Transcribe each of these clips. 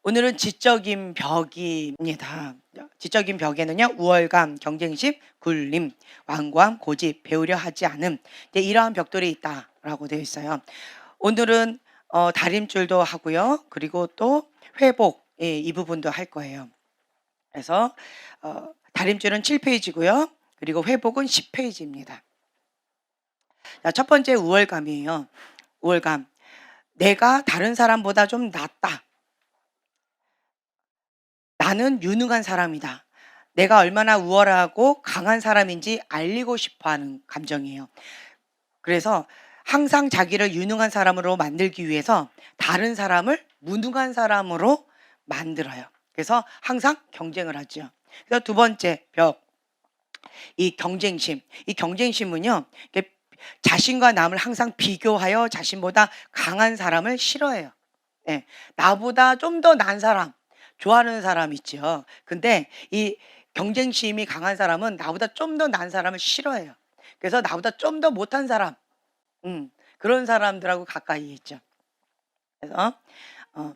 오늘은 지적인 벽입니다. 지적인 벽에는요, 우월감, 경쟁심, 굴림, 완고함, 고집, 배우려 하지 않음. 이러한 벽돌이 있다라고 되어 있어요. 오늘은 다림줄도 하고요. 그리고 또 회복, 이 부분도 할 거예요. 그래서 다림줄은 7페이지고요. 그리고 회복은 10페이지입니다. 첫 번째 우월감이에요. 우월감. 내가 다른 사람보다 좀 낫다. 나는 유능한 사람이다. 내가 얼마나 우월하고 강한 사람인지 알리고 싶어 하는 감정이에요. 그래서 항상 자기를 유능한 사람으로 만들기 위해서 다른 사람을 무능한 사람으로 만들어요. 그래서 항상 경쟁을 하죠. 그래서 두 번째 벽, 이 경쟁심. 이 경쟁심은요, 이렇게 자신과 남을 항상 비교하여 자신보다 강한 사람을 싫어해요. 예. 나보다 좀 더 나은 사람, 좋아하는 사람 있죠. 근데 이 경쟁심이 강한 사람은 나보다 좀 더 나은 사람을 싫어해요. 그래서 나보다 좀 더 못한 사람, 그런 사람들하고 가까이 있죠. 그래서 어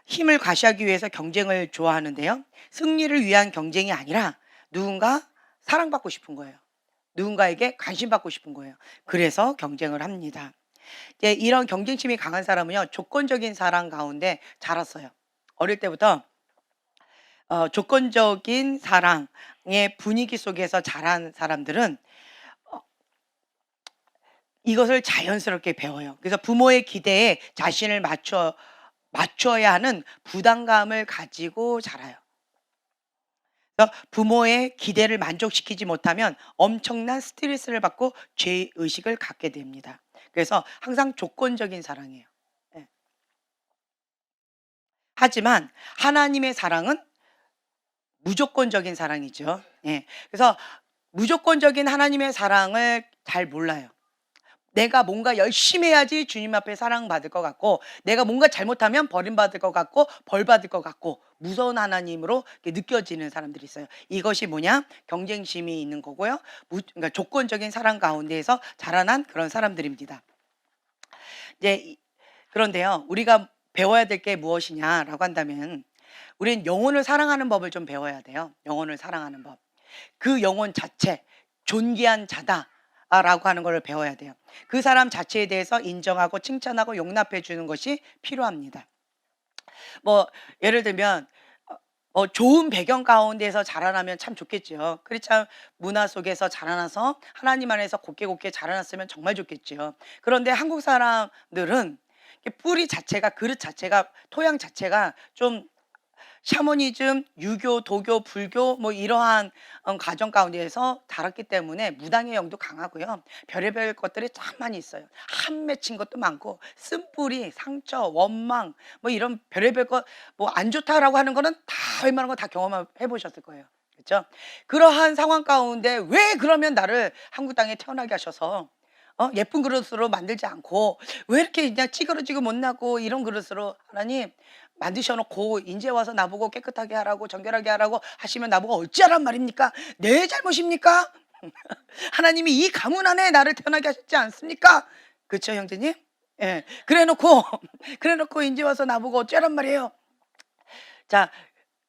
힘을 과시하기 위해서 경쟁을 좋아하는데요. 승리를 위한 경쟁이 아니라 누군가 사랑받고 싶은 거예요. 누군가에게 관심받고 싶은 거예요. 그래서 경쟁을 합니다. 이제 이런 경쟁심이 강한 사람은요, 조건적인 사랑 가운데 자랐어요. 어릴 때부터 조건적인 사랑의 분위기 속에서 자란 사람들은 어 이것을 자연스럽게 배워요. 그래서 부모의 기대에 자신을 맞춰야 하는 부담감을 가지고 자라요. 그래서 부모의 기대를 만족시키지 못하면 엄청난 스트레스를 받고 죄의 의식을 갖게 됩니다. 그래서 항상 조건적인 사랑이에요. 예. 하지만 하나님의 사랑은 무조건적인 사랑이죠. 예. 그래서 무조건적인 하나님의 사랑을 잘 몰라요. 내가 뭔가 열심히 해야지 주님 앞에 사랑받을 것 같고, 내가 뭔가 잘못하면 버림받을 것 같고 벌받을 것 같고, 무서운 하나님으로 이렇게 느껴지는 사람들이 있어요. 이것이 뭐냐? 경쟁심이 있는 거고요. 그러니까 조건적인 사랑 가운데에서 자라난 그런 사람들입니다. 이제 그런데요, 우리가 배워야 될 게 무엇이냐라고 한다면, 우리는 영혼을 사랑하는 법을 좀 배워야 돼요. 영혼을 사랑하는 법. 그 영혼 자체, 존귀한 자다. 라고 하는 걸 배워야 돼요. 그 사람 자체에 대해서 인정하고 칭찬하고 용납해 주는 것이 필요합니다. 뭐 예를 들면 좋은 배경 가운데서 자라나면 참 좋겠죠. 크리스찬 문화 속에서 자라나서 하나님 안에서 곱게 곱게 자라났으면 정말 좋겠죠. 그런데 한국 사람들은 뿌리 자체가, 그릇 자체가, 토양 자체가 좀 샤머니즘, 유교, 도교, 불교 뭐 이러한 가정 가운데에서 자랐기 때문에 무당의 영도 강하고요. 별의별 것들이 참 많이 있어요. 한 맺힌 것도 많고, 쓴뿌리, 상처, 원망 뭐 이런 별의별 것, 뭐 안 좋다라고 하는 거는 다 웬만한 거 다 경험해 보셨을 거예요. 그렇죠? 그러한 상황 가운데 왜 그러면 나를 한국 땅에 태어나게 하셔서 예쁜 그릇으로 만들지 않고 왜 이렇게 그냥 찌그러지고 못나고 이런 그릇으로 하나님 만드셔 놓고 인제 와서 나보고 깨끗하게 하라고 정결하게 하라고 하시면 나보고 어찌하란 말입니까? 내 잘못입니까? 하나님이 이 가문 안에 나를 태어나게 하셨지 않습니까? 그쵸 형제님? 예. 그래 놓고 그래 놓고 인제 와서 나보고 어쩌란 말이에요. 자,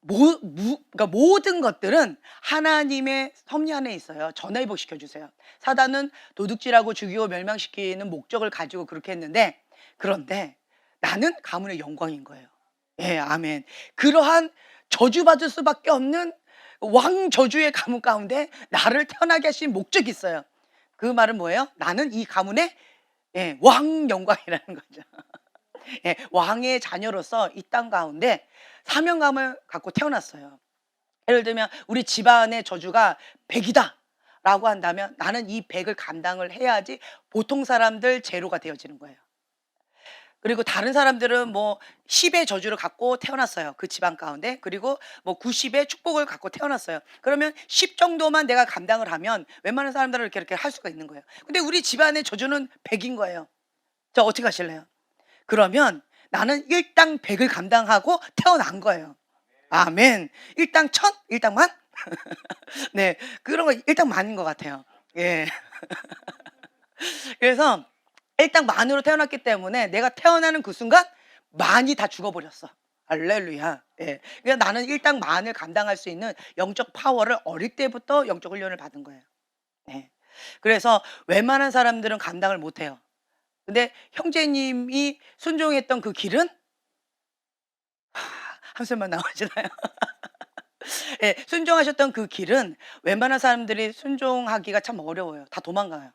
그러니까 모든 것들은 하나님의 섭리 안에 있어요. 전화위복 시켜주세요. 사단은 도둑질하고 죽이고 멸망시키는 목적을 가지고 그렇게 했는데, 그런데 나는 가문의 영광인 거예요. 예, 아멘. 그러한 저주받을 수밖에 없는 왕 저주의 가문 가운데 나를 태어나게 하신 목적이 있어요. 그 말은 뭐예요? 나는 이 가문의 왕 영광이라는 거죠. 예, 왕의 자녀로서 이 땅 가운데 사명감을 갖고 태어났어요. 예를 들면 우리 집안의 저주가 100이다 라고 한다면 나는 이 100을 감당을 해야지 보통 사람들 제로가 되어지는 거예요. 그리고 다른 사람들은 뭐 10의 저주를 갖고 태어났어요. 그 집안 가운데. 그리고 뭐 90의 축복을 갖고 태어났어요. 그러면 10 정도만 내가 감당을 하면 웬만한 사람들은 이렇게 할 수가 있는 거예요. 근데 우리 집안의 저주는 100인 거예요. 자, 어떻게 하실래요? 그러면 나는 일당 100을 감당하고 태어난 거예요. 아멘. 일당 1000? 일당 만? 네. 그런 거 일당 만인 것 같아요. 예. 그래서 일당 만으로 태어났기 때문에 내가 태어나는 그 순간 만이 다 죽어버렸어. 할렐루야. 예. 그러니까 나는 일당 만을 감당할 수 있는 영적 파워를 어릴 때부터 영적 훈련을 받은 거예요. 예. 그래서 웬만한 사람들은 감당을 못 해요. 근데 형제님이 순종했던 그 길은 한숨만 나오시나요? 예. 순종하셨던 그 길은 웬만한 사람들이 순종하기가 참 어려워요. 다 도망가요.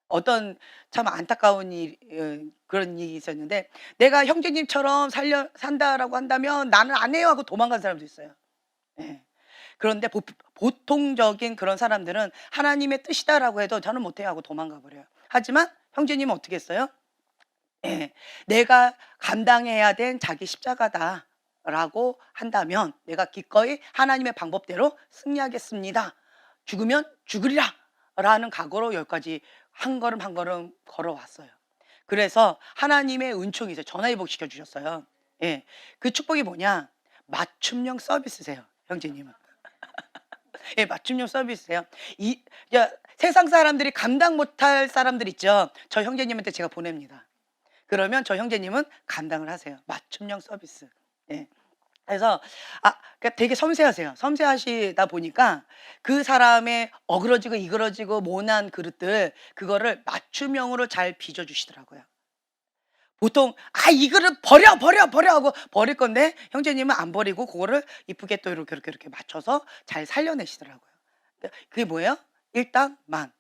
어떤 참 안타까운 그런 일이 있었는데, "내가 형제님처럼 살려 산다."라고 한다면 "나는 안 해요." 하고 도망간 사람도 있어요. 예. 그런데 보통적인 그런 사람들은 "하나님의 뜻이다."라고 해도 "저는 못 해요." 하고 도망가 버려요. 하지만 형제님은 어떻게 했어요? 예. '내가 감당해야 된 자기 십자가다.'라고 한다면 '내가 기꺼이 하나님의 방법대로 승리하겠습니다. 죽으면 죽으리라.'라는 각오로 여기까지 한 걸음 한 걸음 걸어왔어요. 그래서 하나님의 은총이 있어요. 전화위복 시켜 주셨어요. 예. 그 축복이 뭐냐? 맞춤형 서비스세요, 형제님은. 예, 맞춤형 서비스예요. 이 세상 사람들이 감당 못할 사람들 있죠. 저 형제님한테 제가 보냅니다. 그러면 저 형제님은 감당을 하세요. 맞춤형 서비스. 예. 그래서 그러니까 되게 섬세하세요. 섬세하시다 보니까 그 사람의 어그러지고 이그러지고 모난 그릇들, 그거를 맞춤형으로 잘 빚어 주시더라고요. 보통 이 그릇 버려, 버려, 버려." 하고 버릴 건데 형제님은 안 버리고 그거를 이쁘게 또 이렇게, 이렇게, 이렇게 맞춰서 잘 살려내시더라고요. 그게 뭐예요? 일당만.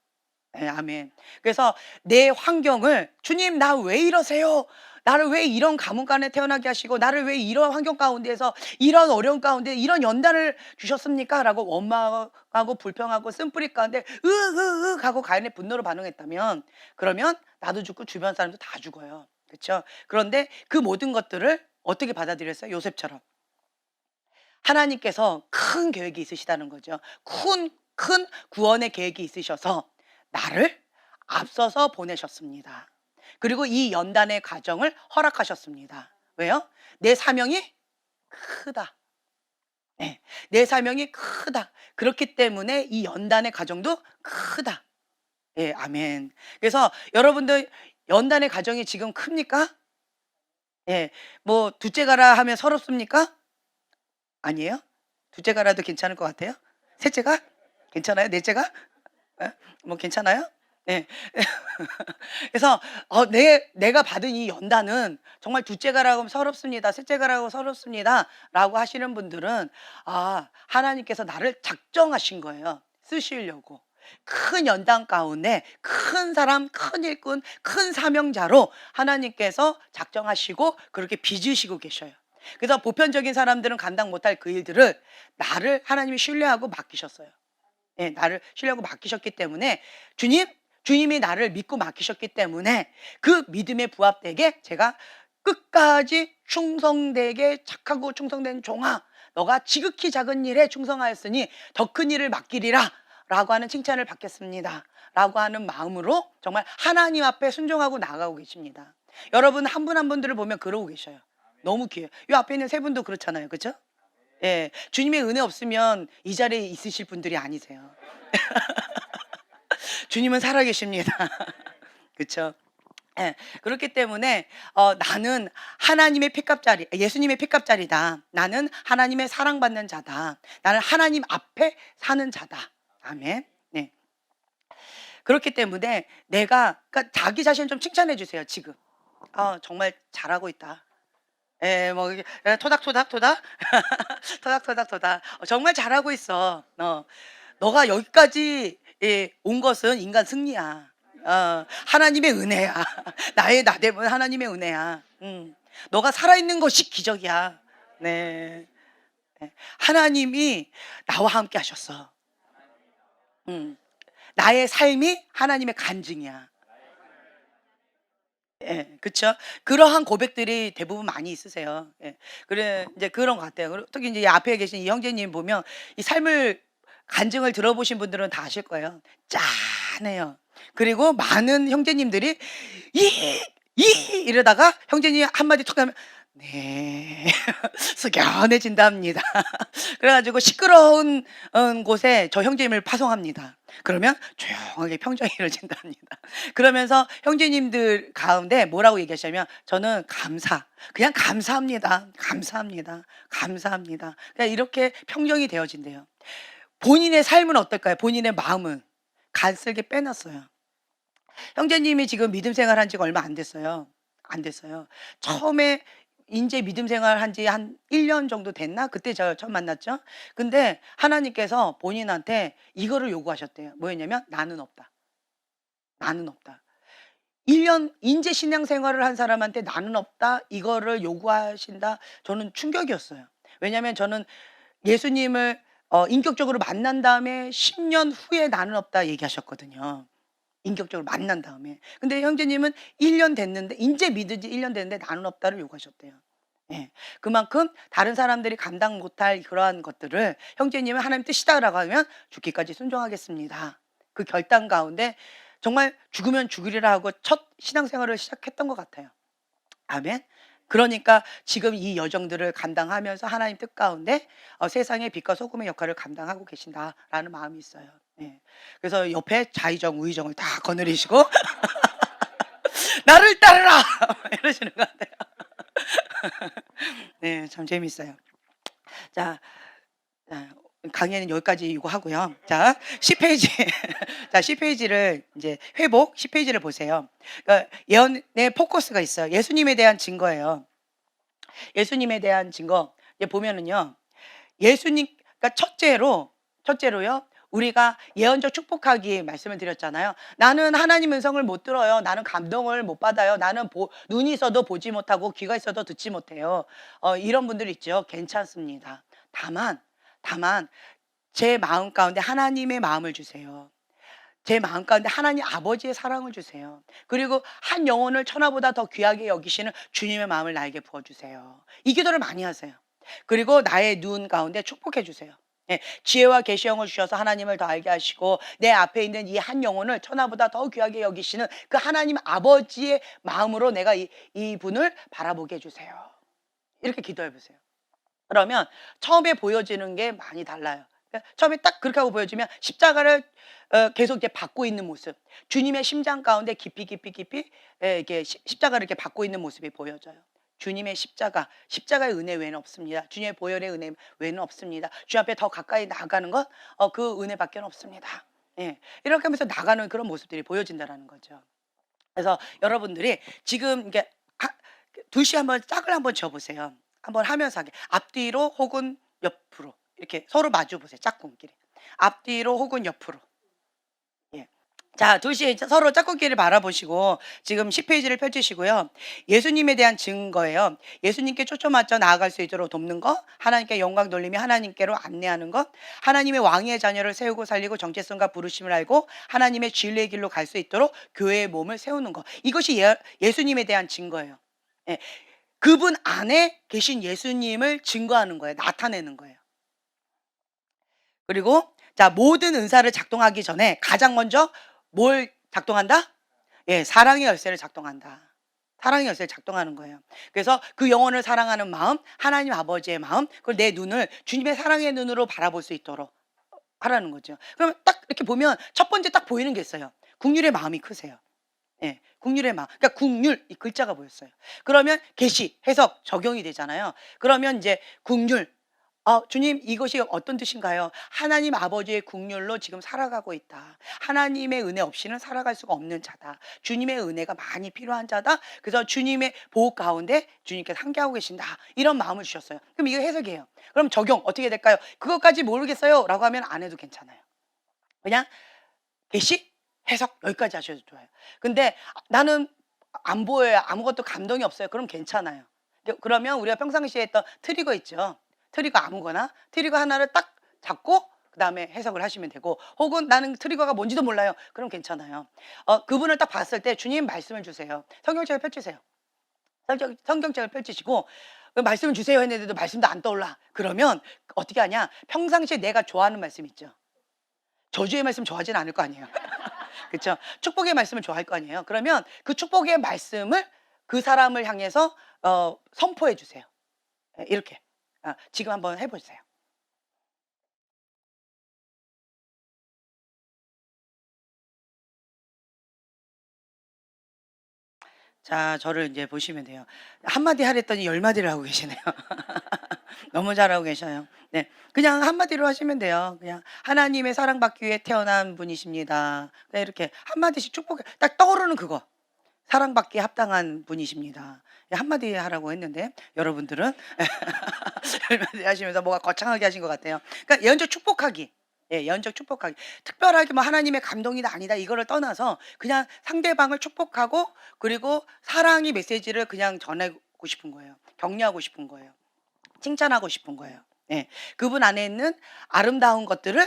예, 아멘. 그래서 내 환경을 "주님 나 왜 이러세요? 나를 왜 이런 가문간에 태어나게 하시고 나를 왜 이런 환경 가운데에서 이런 어려운 가운데 이런 연단을 주셨습니까?"라고 원망하고 불평하고 쓴뿌리 가운데 으으으 하고 가인의 분노로 반응했다면, 그러면 나도 죽고 주변 사람도 다 죽어요. 그렇죠? 그런데 그 모든 것들을 어떻게 받아들였어요? 요셉처럼. 하나님께서 큰 계획이 있으시다는 거죠. 큰 구원의 계획이 있으셔서 나를 앞서서 보내셨습니다. 그리고 이 연단의 과정을 허락하셨습니다. 왜요? 내 사명이 크다. 네. 내 사명이 크다. 그렇기 때문에 이 연단의 과정도 크다. 예, 아멘. 그래서 여러분들 연단의 과정이 지금 큽니까? 예. 뭐 둘째 가라 하면 서럽습니까? 아니에요? 둘째 가라도 괜찮을 것 같아요? 셋째 가? 괜찮아요? 넷째 가? 예? 뭐 괜찮아요? 예. 그래서 내가 받은 이 연단은 정말 둘째 가라고 하면 서럽습니다. 셋째 가라고 서럽습니다라고 하시는 분들은 하나님께서 나를 작정하신 거예요. 쓰시려고. 큰 연단 가운데 큰 사람, 큰 일꾼, 큰 사명자로 하나님께서 작정하시고 그렇게 빚으시고 계셔요. 그래서 보편적인 사람들은 감당 못할 그 일들을 나를 하나님이 신뢰하고 맡기셨어요. 예, 나를 신뢰하고 맡기셨기 때문에 주님이 나를 믿고 맡기셨기 때문에 그 믿음에 부합되게 제가 끝까지 충성되게 착하고 충성된 종아, 너가 지극히 작은 일에 충성하였으니 더 큰 일을 맡기리라 라고 하는 칭찬을 받겠습니다 라고 하는 마음으로 정말 하나님 앞에 순종하고 나아가고 계십니다. 여러분 한 분 한 분들을 보면 그러고 계셔요. 너무 귀해요. 이 앞에 있는 세 분도 그렇잖아요. 그렇죠? 예. 주님의 은혜 없으면 이 자리에 있으실 분들이 아니세요. 주님은 살아계십니다. 그렇죠? 예. 그렇기 때문에 나는 하나님의 핏값자리, 예수님의 핏값자리다. 나는 하나님의 사랑받는 자다. 나는 하나님 앞에 사는 자다. 아멘. 네. 그렇기 때문에 그러니까 자기 자신을 좀 칭찬해 주세요, 지금. 정말 잘하고 있다. 예, 뭐 이게 토닥토닥토닥. 토닥토닥토닥. 정말 잘하고 있어. 너가 여기까지 온 것은 인간 승리야. 하나님의 은혜야. 나의 나됨은 하나님의 은혜야. 너가 살아있는 것이 기적이야. 네. 네. 하나님이 나와 함께 하셨어. 나의 삶이 하나님의 간증이야. 예, 그쵸. 그러한 고백들이 대부분 많이 있으세요. 예. 그래 이제 그런 것 같아요. 그리고 특히 이제 앞에 계신 이 형제님 보면 이 삶을 간증을 들어보신 분들은 다 아실 거예요. 짠해요. 그리고 많은 형제님들이 이 이러다가 형제님이 한마디 툭 하면 네. 숙연해진답니다. 그래 가지고 시끄러운 곳에 저 형제님을 파송합니다. 그러면 조용하게 평정이 이루어진답니다. 그러면서 형제님들 가운데 뭐라고 얘기하시냐면 "저는 그냥 감사합니다. 감사합니다. 감사합니다." 그냥 이렇게 평정이 되어진대요. 본인의 삶은 어떨까요? 본인의 마음은 간슬게 빼놨어요. 형제님이 지금 믿음 생활한 지가 얼마 안 됐어요. 안 됐어요. 처음에 인제 믿음 생활한 지 한 1년 정도 됐나? 그때 저 처음 만났죠. 근데 하나님께서 본인한테 이거를 요구하셨대요. 뭐였냐면 "나는 없다. 나는 없다." 1년 인제 신앙생활을 한 사람한테 "나는 없다." 이거를 요구하신다. 저는 충격이었어요. 왜냐하면 저는 예수님을 인격적으로 만난 다음에 10년 후에 "나는 없다." 얘기하셨거든요. 인격적으로 만난 다음에. 근데 형제님은 1년 됐는데 인제 믿은 지 1년 됐는데 "나는 없다."를 요구하셨대요. 예. 그만큼 다른 사람들이 감당 못할 그러한 것들을 형제님은 "하나님 뜻이다."라고 하면 "죽기까지 순종하겠습니다." 그 결단 가운데 정말 죽으면 죽으리라 하고 첫 신앙생활을 시작했던 것 같아요. 아멘. 그러니까 지금 이 여정들을 감당하면서 하나님 뜻 가운데 '세상의 빛과 소금의 역할을 감당하고 계신다.'라는 마음이 있어요. 예. 그래서 옆에 자의정, 우의정을 다 거느리시고 "나를 따르라!" 이러시는 것 같아요. 네. 참 재미있어요. 자, 자 강의는 여기까지 요구하고요. 자 10 페이지 자 10 페이지를 인제 회복 10 페이지를 보세요. 그러니까 예언의 포커스가 있어요. 예수님에 대한 증거예요. 예수님에 대한 증거 이제 보면은요. 예수님 그러니까 첫째로요. 우리가 예언적 축복하기 말씀을 드렸잖아요. "나는 하나님 음성을 못 들어요. 나는 감동을 못 받아요. 나는 눈이 있어도 보지 못하고 귀가 있어도 듣지 못해요." 이런 분들 있죠. 괜찮습니다. 다만 제 마음 가운데 하나님의 마음을 주세요. 제 마음 가운데 하나님 아버지의 사랑을 주세요. 그리고 한 영혼을 천하보다 더 귀하게 여기시는 주님의 마음을 나에게 부어 주세요. 이 기도를 많이 하세요. 그리고 나의 눈 가운데 축복해 주세요. 예. 지혜와 계시형을 주셔서 하나님을 더 알게 하시고 내 앞에 있는 이 한 영혼을 천하보다 더 귀하게 여기시는 그 하나님 아버지의 마음으로 내가 이분을 바라보게 해 주세요. 이렇게 기도해 보세요. 그러면 처음에 보여지는 게 많이 달라요. 그러니까 처음에 딱 그렇게 하고 보여지면 십자가를 계속 이렇게 받고 있는 모습. 주님의 심장 가운데 깊이 이렇게 십자가를 이렇게 받고 있는 모습이 보여져요. 주님의 십자가의 은혜 외에는 없습니다. 주님의 보혈의 은혜 외에는 없습니다. 주님 앞에 더 가까이 나아가는 것 그 은혜밖에 없습니다. 예. 이렇게 하면서 나가는 그런 모습들이 보여진다라는 거죠. 그래서 여러분들이 지금 이게 하 둘씩 한번 짝을 한번 지어 보세요. 한번 하면서 하게. 앞뒤로 혹은 옆으로 이렇게 서로 마주 보세요, 짝꿍끼리. 앞뒤로 혹은 옆으로. 예. 자, 둘씩 서로 짝꿍끼리 바라보시고 지금 10 페이지를 펼치시고요. 예수님에 대한 증거예요. 예수님께 초점 맞춰 나아갈 수 있도록 돕는 것, 하나님께 영광 돌리며 하나님께로 안내하는 것, 하나님의 왕의 자녀를 세우고 살리고 정체성과 부르심을 알고 하나님의 진리의 길로 갈 수 있도록 교회의 몸을 세우는 것. 이것이 예수님에 대한 증거예요. 예. 그분 안에 계신 예수님을 증거하는 거예요. 나타내는 거예요. 그리고 자, 모든 은사를 작동하기 전에 가장 먼저 뭘 작동한다? 예, 사랑의 열쇠를 작동한다. 사랑의 열쇠를 작동하는 거예요. 그래서 그 영혼을 사랑하는 마음, 하나님 아버지의 마음, 그리고 내 눈을 주님의 사랑의 눈으로 바라볼 수 있도록 하라는 거죠. 그러면 딱 이렇게 보면 첫 번째 딱 보이는 게 있어요. 국률의 마음이 크세요. 예. 국률의 마음. 그러니까 국률 이 글자가 보였어요. 그러면 계시, 해석, 적용이 되잖아요. 그러면 이제 국률 주님 이것이 어떤 뜻인가요? 하나님 아버지의 국률로 지금 살아가고 있다. 하나님의 은혜 없이는 살아갈 수가 없는 자다. 주님의 은혜가 많이 필요한 자다. 그래서 주님의 보호 가운데 주님께서 함께하고 계신다. 이런 마음을 주셨어요. 그럼 이거 해석이에요. 그럼 적용 어떻게 될까요? 그것까지 모르겠어요.라고 하면 안 해도 괜찮아요. 그냥 계시, 해석 여기까지 하셔도 좋아요. 근데 나는 안 보여요. 아무것도 감동이 없어요. 그럼 괜찮아요. 그러면 우리가 평상시에 했던 트리거 있죠. 트리거 아무거나 트리거 하나를 딱 잡고 그다음에 해석을 하시면 되고 혹은 나는 트리거가 뭔지도 몰라요. 그럼 괜찮아요. 그분을 딱 봤을 때 주님 말씀을 주세요. 성경책을 펼치세요. 성경책을 펼치시고 말씀을 주세요 했는데도 말씀도 안 떠올라. 그러면 어떻게 하냐? 평상시에 내가 좋아하는 말씀 있죠. 저주의 말씀 좋아하지는 않을 거 아니에요. 그쵸? 축복의 말씀을 좋아할 거 아니에요. 그러면 그 축복의 말씀을 그 사람을 향해서 선포해 주세요. 예, 이렇게. 지금 한번 해 보세요. 자, 저를 이제 보시면 돼요. 한마디 하랬더니 10마디를 하고 계시네요. 너무 잘하고 계셔요. 네. 그냥 한마디로 하시면 돼요. 그냥 하나님의 사랑받기 위해 태어난 분이십니다. 그냥 이렇게 한마디씩 축복해. 딱 떠오르는 그거. 사랑받기에 합당한 분이십니다. 한마디 하라고 했는데 여러분들은 10마디 하시면서 뭐가 거창하게 하신 것 같아요. 그러니까 예언적 축복하기. 예, 예언적 축복하기. 특별하게 뭐 하나님의 감동이다 아니다 이거를 떠나서 그냥 상대방을 축복하고 그리고 사랑의 메시지를 그냥 전하고 싶은 거예요. 격려하고 싶은 거예요. 칭찬하고 싶은 거예요. 예. 그분 안에 있는 아름다운 것들을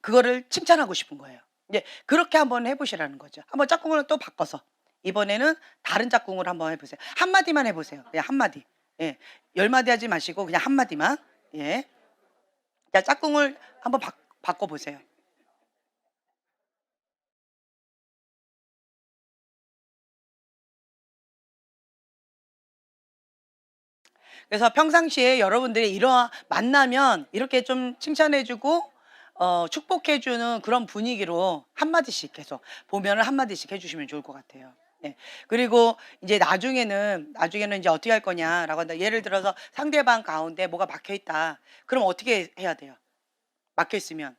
그거를 칭찬하고 싶은 거예요. 이제 그렇게 한번 해 보시라는 거죠. 한번 짝꿍을 또 바꿔서 이번에는 다른 짝꿍으로 한번 해 보세요. 한마디만 해 보세요. 그냥 한마디. 예. 10마디 하지 마시고 그냥 한마디만. 예. 자, 짝꿍을 한번 바꿔 보세요. 그래서 평상시에 여러분들이 이런 만나면 이렇게 좀 칭찬해 주고 축복해 주는 그런 분위기로 한마디씩 계속 보면은 한마디씩 해 주시면 좋을 것 같아요. 네. 그리고 이제 나중에는 이제 어떻게 할 거냐라고 한다. 예를 들어서 상대방 가운데 뭐가 막혀 있다. 그럼 어떻게 해야 돼요? 막혀 있으면.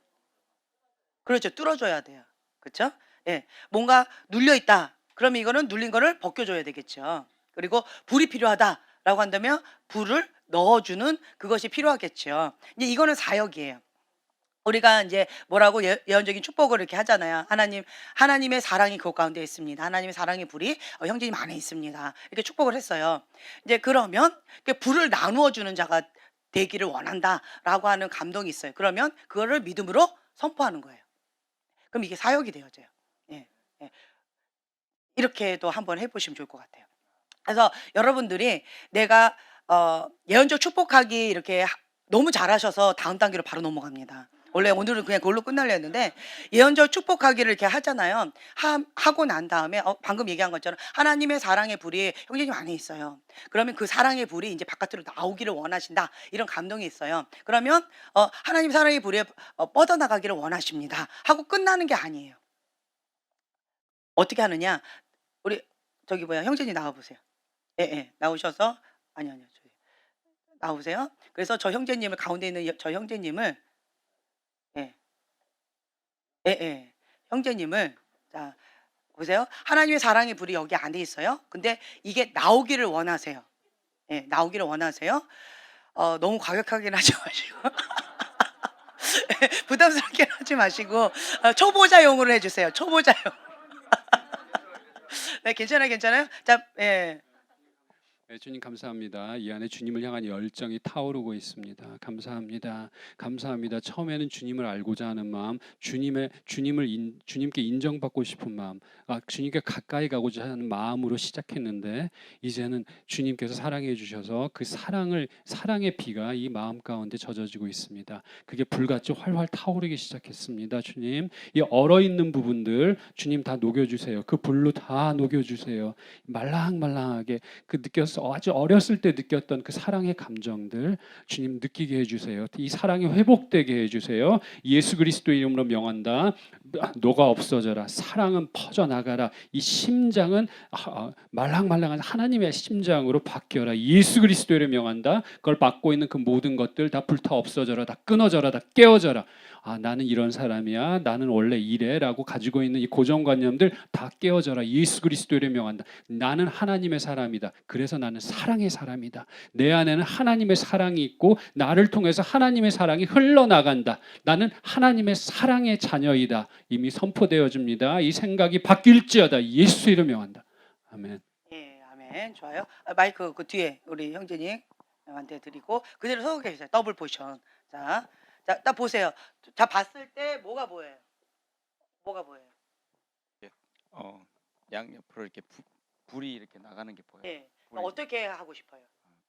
그렇죠. 뚫어 줘야 돼요. 그렇죠? 예. 뭔가 눌려 있다. 그러면 이거는 눌린 거를 벗겨 줘야 되겠죠. 그리고 불이 필요하다라고 한다면 불을 넣어 주는 그것이 필요하겠죠. 이제 이거는 사역이에요. 우리가 이제 뭐라고 예언적인 축복을 이렇게 하잖아요. 하나님의 사랑이 그곳 가운데 있습니다. 하나님의 사랑의 불이 형제님 안에 있습니다. 이렇게 축복을 했어요. 이제 그러면 불을 나누어 주는 자가 되기를 원한다라고 하는 감동이 있어요. 그러면 그거를 믿음으로 선포하는 거예요. 그럼 이게 사역이 되어져요. 예. 예. 이렇게도 한번 해 보시면 좋을 것 같아요. 그래서 여러분들이 내가 예언적 축복하기 이렇게 너무 잘하셔서 다음 단계로 바로 넘어갑니다. 원래 오늘은 그냥 그걸로 끝나려 했는데 예언적 축복하기를 이렇게 하잖아요. 하고 난 다음에 방금 얘기한 것처럼 하나님의 사랑의 불이 형제님 안에 있어요. 그러면 그 사랑의 불이 이제 바깥으로 나오기를 원하신다. 이런 감동이 있어요. 그러면 하나님 사랑의 불이 뻗어나가기를 원하십니다. 하고 끝나는 게 아니에요. 어떻게 하느냐? 우리 저기 뭐야 형제님 나와 보세요. 예, 예. 나오셔서 아니요. 저기 나오세요. 그래서 저 형제님을 가운데 있는 저 형제님을 예. 예예. 형제님을 자 보세요. 하나님의 사랑의 불이 여기 안에 있어요. 근데 이게 나오기를 원하세요. 예, 나오기를 원하세요. 너무 과격하게는 하지 마시고 부담스럽게 하지 마시고 초보자용으로 해 주세요. 초보자용. 네, 괜찮아요? 자, 예. 네, 주님 감사합니다. 이 안에 주님을 향한 열정이 타오르고 있습니다. 감사합니다. 감사합니다. 처음에는 주님을 알고자 하는 마음, 주님께 인정받고 싶은 마음, 주님께 가까이 가고자 하는 마음으로 시작했는데 이제는 주님께서 사랑해 주셔서 그 사랑의 비가 이 마음 가운데 젖어지고 있습니다. 그게 불같이 활활 타오르기 시작했습니다. 주님, 이 얼어 있는 부분들 주님 다 녹여주세요. 그 불로 다 녹여주세요. 말랑말랑하게 그 아주 어렸을 때 느꼈던 그 사랑의 감정들 주님 느끼게 해주세요. 이 사랑이 회복되게 해주세요. 예수 그리스도 이름으로 명한다. 녹아 없어져라. 사랑은 퍼져나가라. 이 심장은 말랑말랑한 하나님의 심장으로 바뀌어라. 예수 그리스도 이름으로 명한다. 그걸 받고 있는 그 모든 것들 다 불타 없어져라. 다 끊어져라. 다 깨어져라. 나는 이런 사람이야. 나는 원래 이래라고 가지고 있는 이 고정관념들 다 깨어져라. 예수 그리스도를 명한다. 나는 하나님의 사람이다. 그래서 나는 사랑의 사람이다. 내 안에는 하나님의 사랑이 있고 나를 통해서 하나님의 사랑이 흘러나간다. 나는 하나님의 사랑의 자녀이다. 이미 선포되어집니다. 이 생각이 바뀔지어다. 예수 이름을 명한다. 아멘. 예, 아멘. 좋아요. 마이크 그 뒤에 우리 형제님한테 드리고 그대로 서고 계세요. 더블 포션. 자, 딱 보세요. 자, 봤을 때 뭐가 보여요? 양옆으로 이렇게 불이 이렇게 나가는 게 보여요. 예. 불이 어떻게 하고 싶어요?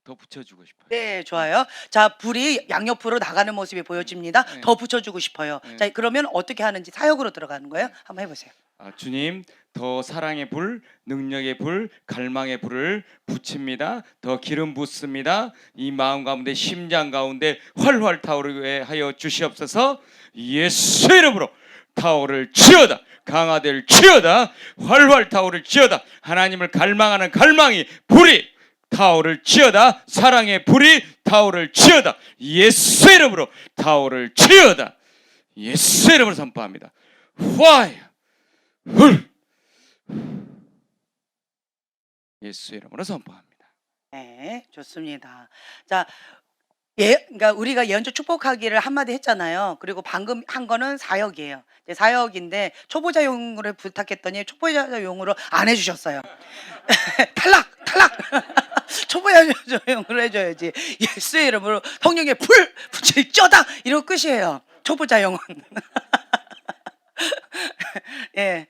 더 붙여주고 싶어요. 네, 좋아요. 자, 불이 양옆으로 나가는 모습이 보여집니다. 네. 더 붙여주고 싶어요. 네. 자, 그러면 어떻게 하는지 사역으로 들어가는 거예요. 한번 해보세요. 주님, 더 사랑의 불, 능력의 불, 갈망의 불을 붙입니다. 더 기름 붓습니다. 이 마음 가운데 심장 가운데 활활 타오르게 하여 주시옵소서. 예수 이름으로 타오를 치어다. 강화될 치어다. 활활 타오를 치어다. 하나님을 갈망하는 갈망이 불이 타오를 치어다. 사랑의 불이 타오를 치어다. 예수 이름으로 타오를 치어다. 예수 이름으로 선포합니다. Fire. 불. 예수 이름으로 선포합니다. 네, 좋습니다. 자, 그러니까 우리가 예언적 축복하기를 한마디 했잖아요. 그리고 방금 한 거는 사역이에요. 이제 사역인데 초보자용으로 부탁했더니 초보자용으로 안 해주셨어요. 탈락. 초보자용으로 해줘야지. 예수의 이름으로 성령의 불 붙일 쩌다 이러고 끝이에요. 초보자용은. 예,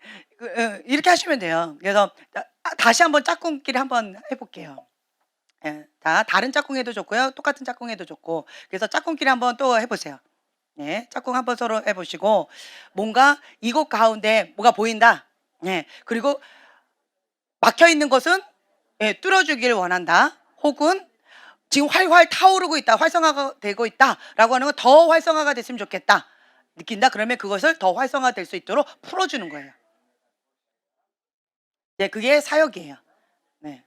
이렇게 하시면 돼요. 그래서 다시 한번 짝꿍끼리 한번 해볼게요. 예, 자, 다른 짝꿍 해도 좋고요. 똑같은 짝꿍 해도 좋고. 그래서 짝꿍끼리 한번 또 해보세요. 네, 짝꿍 한번 서로 해보시고 뭔가 이곳 가운데 뭐가 보인다. 네, 그리고 막혀 있는 것은 뚫어주길 원한다. 혹은 지금 활활 타오르고 있다. 활성화가 되고 있다라고 하는 건 더 활성화가 됐으면 좋겠다. 느낀다. 그러면 그것을 더 활성화될 수 있도록 풀어주는 거예요. 네, 그게 사역이에요. 네.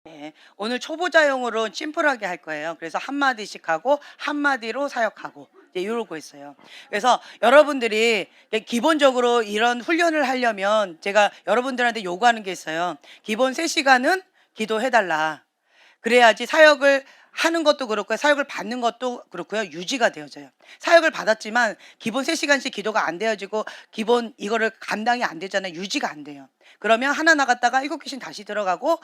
네, 오늘 초보자용으로 심플하게 할 거예요. 그래서 한마디씩 하고 한마디로 사역하고 이제 이러고 있어요. 그래서 여러분들이 기본적으로 이런 훈련을 하려면 제가 여러분들한테 요구하는 게 있어요. 기본 3시간은 기도해달라. 그래야지 사역을 하는 것도 그렇고요. 사역을 받는 것도 그렇고요. 유지가 되어져요. 사역을 받았지만 기본 3시간씩 기도가 안 되어지고 기본 이거를 감당이 안 되잖아요. 유지가 안 돼요. 그러면 하나 나갔다가 7귀신 다시 들어가고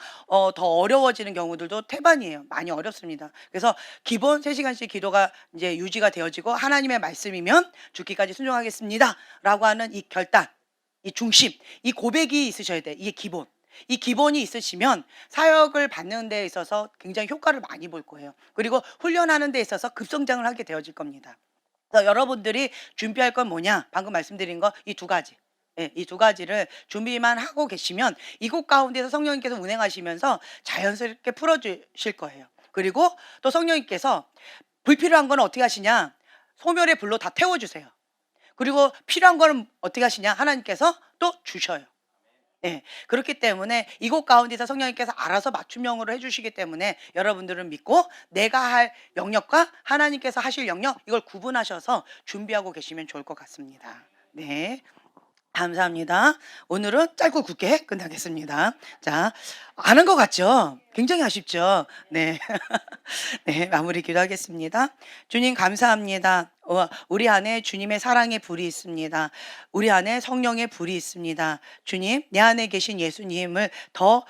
더 어려워지는 경우들도 태반이에요. 많이 어렵습니다. 그래서 기본 3시간씩 기도가 이제 유지가 되어지고 하나님의 말씀이면 죽기까지 순종하겠습니다. 라고 하는 이 결단, 이 중심, 이 고백이 있으셔야 돼. 이게 기본. 이 기본이 있으시면 사역을 받는 데 있어서 굉장히 효과를 많이 볼 거예요. 그리고 훈련하는 데 있어서 급성장을 하게 되어질 겁니다. 그래서 여러분들이 준비할 건 뭐냐? 방금 말씀드린 거 이 2가지. 이 2가지를 준비만 하고 계시면 이곳 가운데서 성령님께서 운행하시면서 자연스럽게 풀어주실 거예요. 그리고 또 성령님께서 불필요한 건 어떻게 하시냐? 소멸의 불로 다 태워주세요. 그리고 필요한 거는 어떻게 하시냐? 하나님께서 또 주셔요. 네, 그렇기 때문에 이곳 가운데서 성령님께서 알아서 맞춤형으로 해주시기 때문에 여러분들은 믿고 내가 할 영역과 하나님께서 하실 영역 이걸 구분하셔서 준비하고 계시면 좋을 것 같습니다. 네, 감사합니다. 오늘은 짧고 굵게 끝나겠습니다. 자, 아는 것 같죠? 굉장히 아쉽죠? 네. 네, 마무리 기도하겠습니다. 주님 감사합니다. 우리 안에 주님의 사랑의 불이 있습니다. 우리 안에 성령의 불이 있습니다. 주님, 내 안에 계신 예수님을 더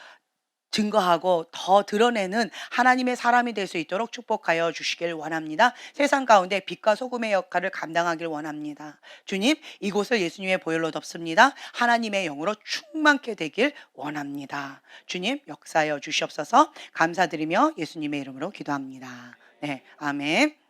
증거하고 더 드러내는 하나님의 사람이 될 수 있도록 축복하여 주시길 원합니다. 세상 가운데 빛과 소금의 역할을 감당하길 원합니다. 주님, 이곳을 예수님의 보혈로 덮습니다. 하나님의 영으로 충만케 되길 원합니다. 주님, 역사하여 주시옵소서. 감사드리며 예수님의 이름으로 기도합니다. 네, 아멘.